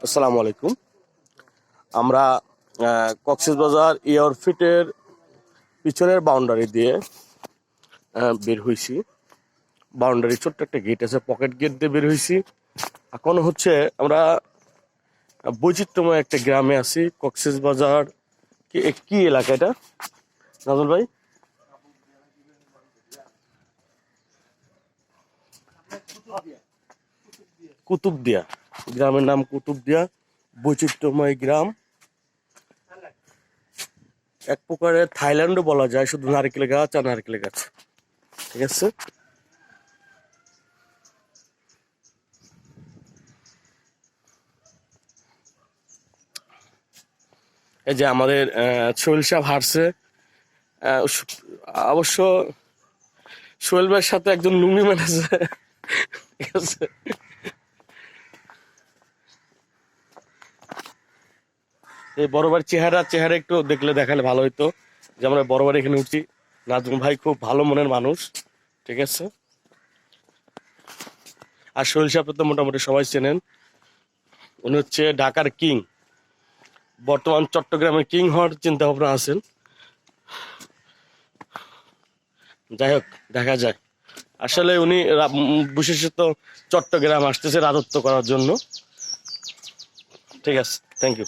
আসসালামু আলাইকুম। আমরা কক্সবাজার এয়ারফিটের পিছনের বাউন্ডারি দিয়ে বের হয়েছি। বাউন্ডারি ছোট্ট একটা গেট আছে, পকেট গেট দিয়ে বের হয়েছি। এখন হচ্ছে আমরা বৈচিত্র্যময় একটা গ্রামে আছি। কক্সবাজার কি কি এলাকা এটা নাজল ভাই? কুতুবদিয়া। গ্রামের নাম কুতুবদিয়া, বৈচিত্র্যময় গ্রাম। এক প্রকারের থাইল্যান্ডও বলা যায়, শুধু নারকেল গাছ আর নারকেল গাছ। ঠিক আছে। এই যে আমাদের সোহেল সাহেব হারছে। অবশ্য সোহেল ভাইয়ের সাথে একজন লুঙ্গি ম্যান আছে। ঠিক আছে। এই বড় ভাইয়ের চেহারা একটু দেখালে ভালো হইতো, যে আমরা বড় ভাই এখানে উঠছি। নাজমুল ভাই খুব ভালো মনের মানুষ। ঠিক আছে। আর সোহেল সাহেব তো মোটামুটি সবাই চেনেন। উনি হচ্ছে ঢাকার কিং, বর্তমান চট্টগ্রামের কিং হওয়ার চিন্তা ভাবনা আছেন। যাই হোক, দেখা যায়। আসলে উনি বিশেষত চট্টগ্রাম আসতেছে রাজত্ব করার জন্য। ঠিক আছে, থ্যাংক ইউ।